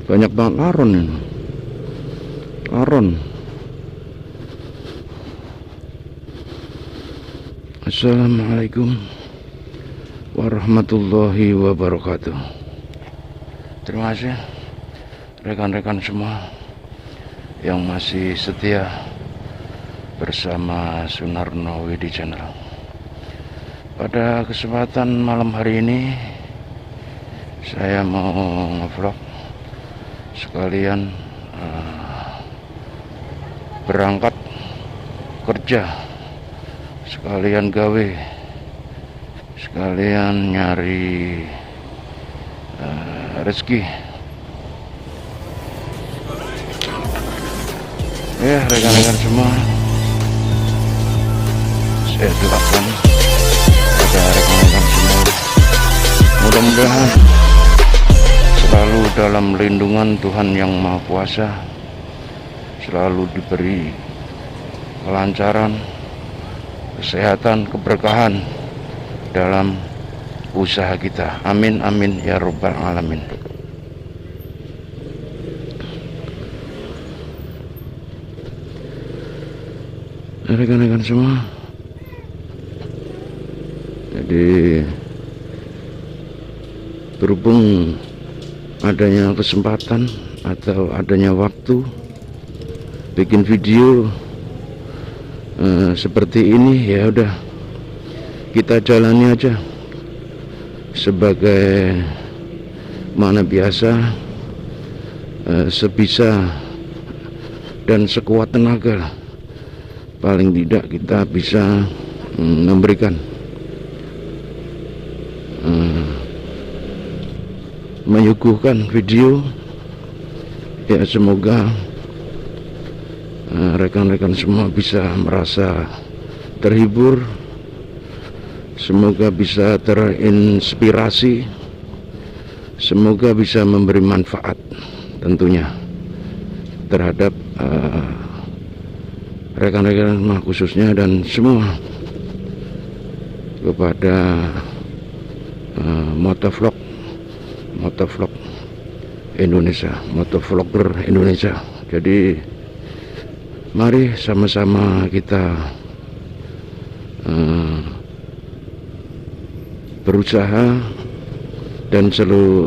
Banyak banget laron ini. Laron. Assalamualaikum warahmatullahi wabarakatuh. Terima kasih rekan-rekan semua yang masih setia bersama Sunarno Widi Channel. Pada kesempatan malam hari ini saya mau ngevlog sekalian berangkat kerja, sekalian gawe, sekalian nyari rezeki. Ya rekan-rekan semua, saya doakan pada rekan-rekan semua, mudah-mudahan selalu dalam lindungan Tuhan Yang Maha Kuasa, selalu diberi kelancaran, kesehatan, keberkahan dalam usaha kita. Amin amin ya rabbal alamin. Rekan-rekan semua, jadi berhubung adanya kesempatan atau adanya waktu bikin video seperti ini, ya udah kita jalani aja sebagai mana biasa, sebisa dan sekuat tenaga. Paling tidak kita bisa memberikan menyuguhkan video, ya semoga rekan-rekan semua bisa merasa terhibur, semoga bisa terinspirasi, semoga bisa memberi manfaat tentunya terhadap rekan-rekan semua khususnya, dan semua kepada motovlog Indonesia, motovlogger Indonesia. Jadi mari sama-sama kita berusaha dan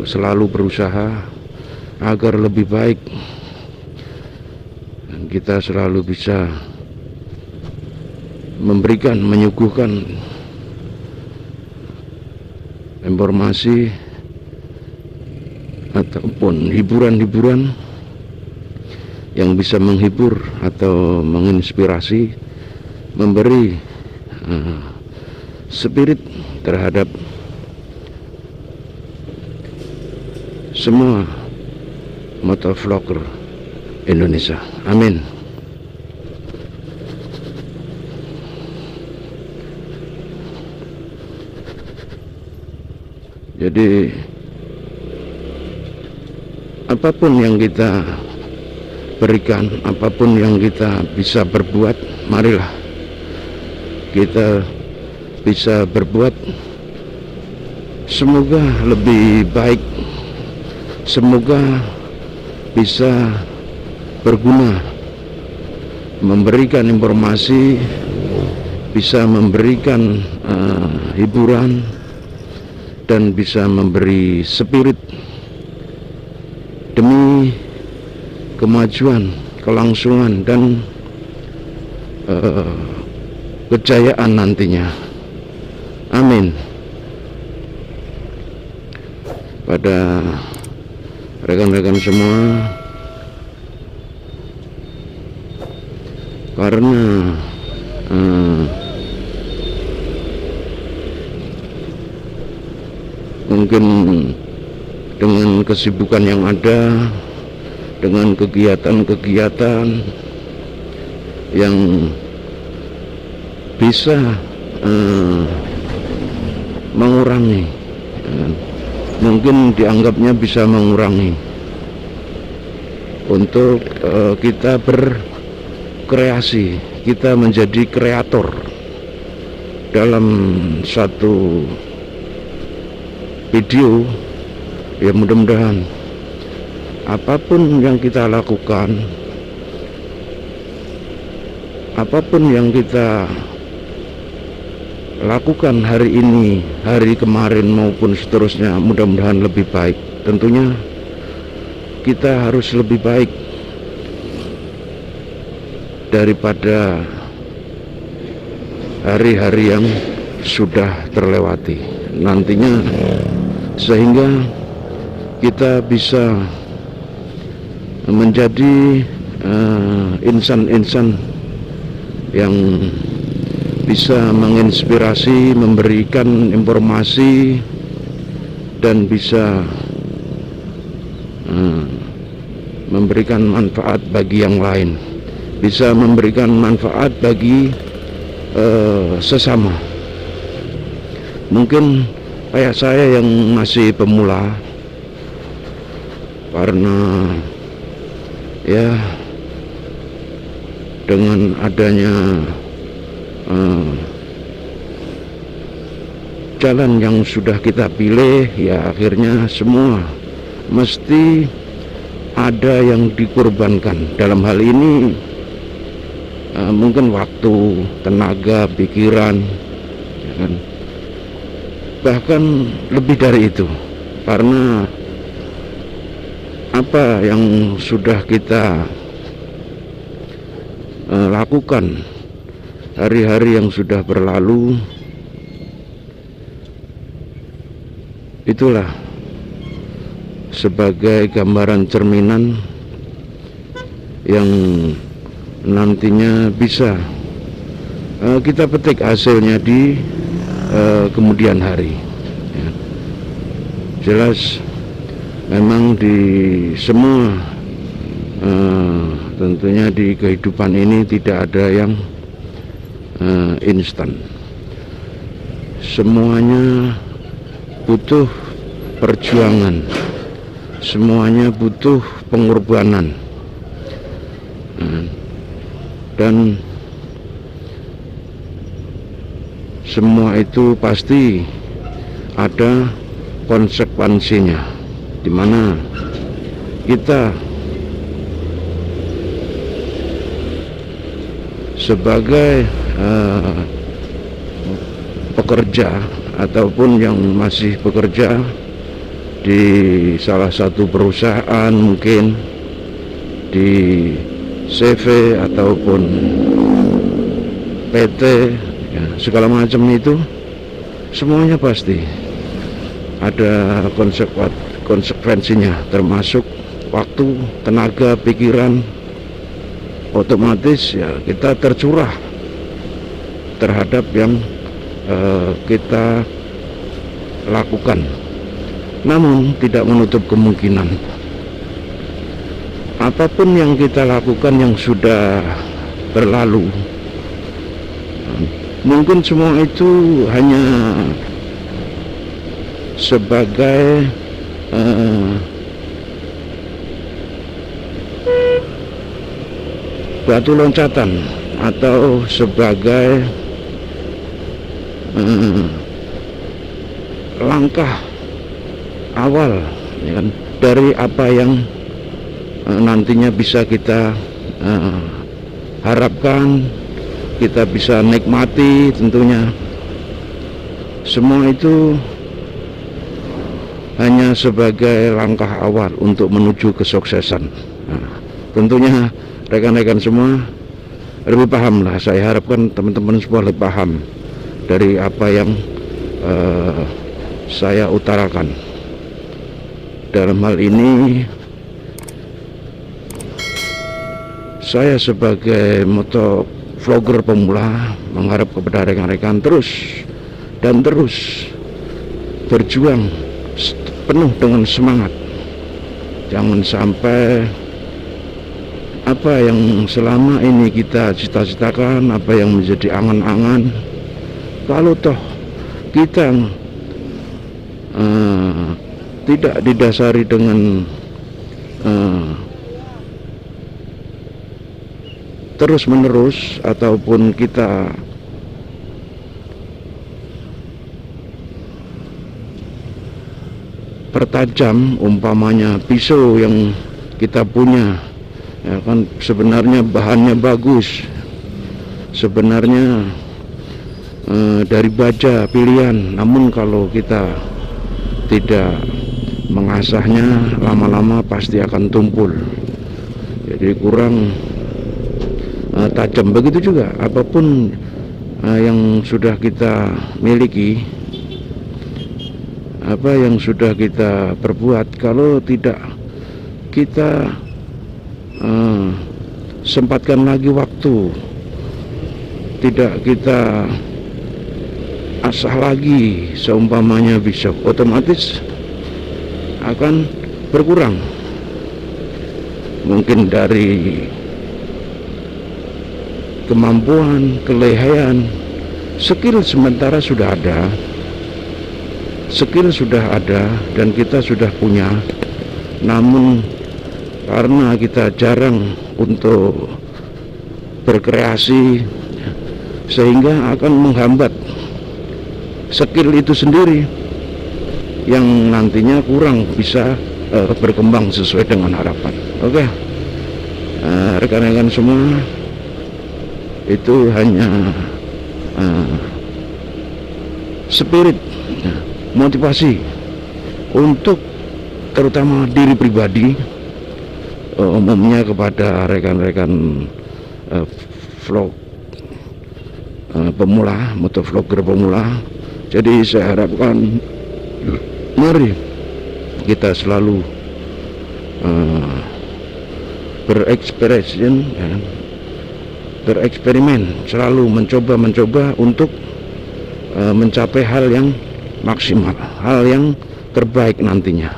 selalu berusaha agar lebih baik, dan kita selalu bisa memberikan, menyuguhkan informasi ataupun hiburan-hiburan yang bisa menghibur atau menginspirasi, memberi spirit terhadap semua motovlogger Indonesia. Amin. Jadi apapun yang kita berikan, apapun yang kita bisa berbuat, marilah kita bisa berbuat. Semoga lebih baik, semoga bisa berguna, memberikan informasi, bisa memberikan hiburan, dan bisa memberi spirit demi kemajuan, kelangsungan, dan kejayaan nantinya. Amin. Pada rekan-rekan semua, karena mungkin dengan kesibukan yang ada, dengan kegiatan-kegiatan yang bisa mengurangi, mungkin dianggapnya bisa mengurangi untuk kita berkreasi, kita menjadi kreator dalam satu video. Ya mudah-mudahan apapun yang kita lakukan, apapun yang kita lakukan hari ini, hari kemarin maupun seterusnya, mudah-mudahan lebih baik. Tentunya kita harus lebih baik daripada hari-hari yang sudah terlewati nantinya, sehingga kita bisa menjadi insan-insan yang bisa menginspirasi, memberikan informasi, dan bisa memberikan manfaat bagi yang lain, bisa memberikan manfaat bagi sesama. Mungkin kayak saya yang masih pemula, karena ya dengan adanya jalan yang sudah kita pilih, ya akhirnya semua mesti ada yang dikorbankan. Dalam hal ini mungkin waktu, tenaga, pikiran, ya kan? Bahkan lebih dari itu, karena apa yang sudah kita lakukan hari-hari yang sudah berlalu, itulah sebagai gambaran cerminan yang nantinya bisa kita petik hasilnya di kemudian hari, ya. Jelas memang di semua tentunya di kehidupan ini tidak ada yang instan. Semuanya butuh perjuangan, semuanya butuh pengorbanan, dan semua itu pasti ada konsekuensinya, dimana kita sebagai pekerja ataupun yang masih bekerja di salah satu perusahaan, mungkin di CV ataupun PT, ya, segala macam itu semuanya pasti ada konsekuensinya, termasuk waktu, tenaga, pikiran. Otomatis ya kita tercurah terhadap yang kita lakukan. Namun tidak menutup kemungkinan apapun yang kita lakukan yang sudah berlalu, mungkin semua itu hanya sebagai batu loncatan atau sebagai langkah awal, ya kan, dari apa yang nantinya bisa kita harapkan, kita bisa nikmati. Tentunya semua itu hanya sebagai langkah awal untuk menuju kesuksesan. Tentunya rekan-rekan semua lebih paham lah. Saya harapkan teman-teman semua lebih paham dari apa yang saya utarakan. Dalam hal ini saya sebagai motovlogger pemula mengharap kepada rekan-rekan terus berjuang penuh dengan semangat. Jangan sampai apa yang selama ini kita cita-citakan, apa yang menjadi angan-angan, kalau toh kita tidak didasari dengan terus-menerus, ataupun kita pertajam, umpamanya pisau yang kita punya, ya kan, sebenarnya bahannya bagus, sebenarnya dari baja pilihan, namun kalau kita tidak mengasahnya, lama-lama pasti akan tumpul, jadi kurang tajam. Begitu juga apapun yang sudah kita miliki, apa yang sudah kita perbuat, kalau tidak kita sempatkan lagi waktu, tidak kita asah lagi seumpamanya bisa, otomatis akan berkurang. Mungkin dari kemampuan, kelehaan, skill sementara sudah ada, skill sudah ada dan kita sudah punya, namun karena kita jarang untuk berkreasi sehingga akan menghambat skill itu sendiri yang nantinya kurang bisa berkembang sesuai dengan harapan. Oke, rekan-rekan semua, itu hanya spirit, motivasi untuk terutama diri pribadi, umumnya kepada rekan-rekan vlog pemula, motovlogger pemula. Jadi saya harapkan mari kita selalu bereksperimen, selalu mencoba untuk mencapai hal yang maksimal, hal yang terbaik nantinya.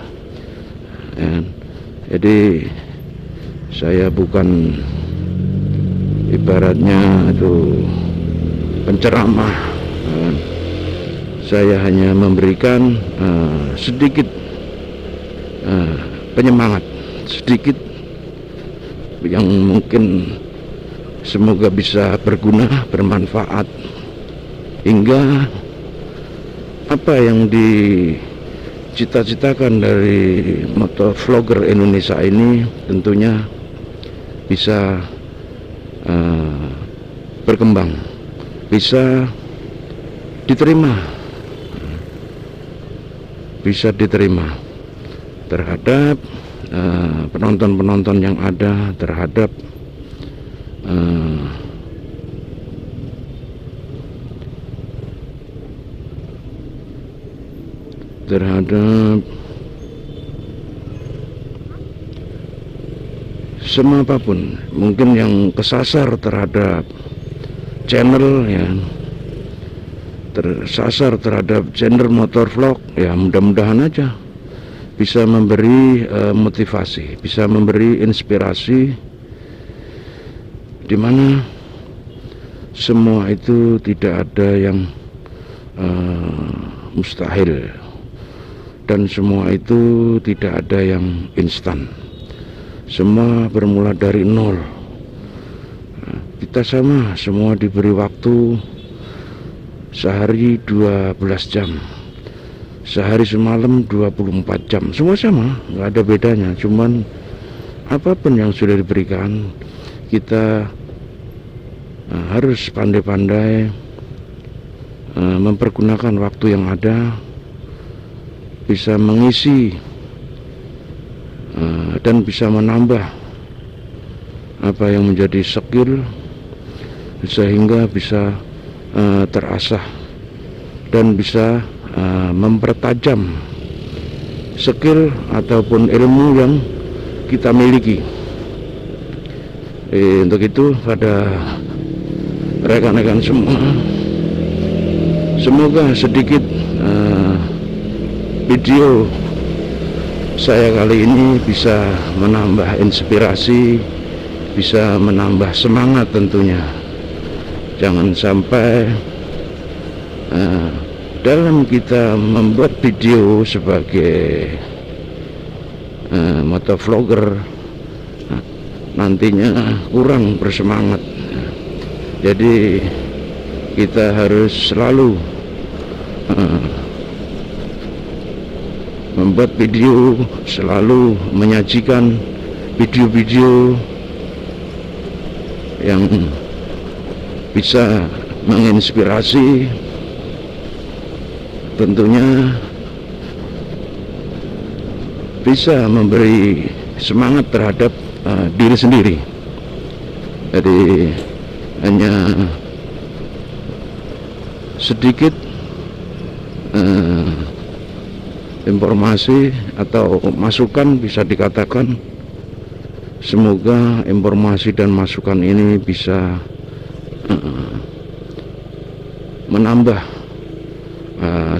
Jadi saya bukan ibaratnya itu penceramah, saya hanya memberikan sedikit penyemangat, sedikit yang mungkin semoga bisa berguna, bermanfaat, hingga apa yang dicita-citakan dari motovlogger Indonesia ini tentunya bisa berkembang, bisa diterima terhadap penonton-penonton yang ada, terhadap semua apapun mungkin yang kesasar terhadap channel, ya, tersasar terhadap channel motovlog, ya mudah-mudahan aja bisa memberi motivasi, bisa memberi inspirasi, dimana semua itu tidak ada yang mustahil dan semua itu tidak ada yang instan, semua bermula dari nol. Kita semua diberi waktu sehari 12 jam, sehari semalam 24 jam, semua sama, nggak ada bedanya. Cuman apapun yang sudah diberikan, kita harus pandai-pandai mempergunakan waktu yang ada, bisa mengisi dan bisa menambah apa yang menjadi skill, sehingga bisa terasah dan bisa mempertajam skill ataupun ilmu yang kita miliki. Untuk itu pada rekan-rekan semua, semoga sedikit video saya kali ini bisa menambah inspirasi, bisa menambah semangat tentunya. Jangan sampai dalam kita membuat video sebagai motovlogger nantinya kurang bersemangat. Jadi kita harus selalu membuat video, selalu menyajikan video-video yang bisa menginspirasi, tentunya bisa memberi semangat terhadap diri sendiri. Jadi hanya sedikit informasi atau masukan, bisa dikatakan semoga informasi dan masukan ini bisa menambah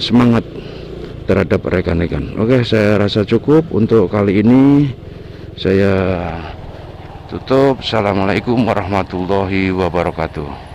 semangat terhadap rekan-rekan. Oke, saya rasa cukup untuk kali ini. Saya tutup. Assalamualaikum warahmatullahi wabarakatuh.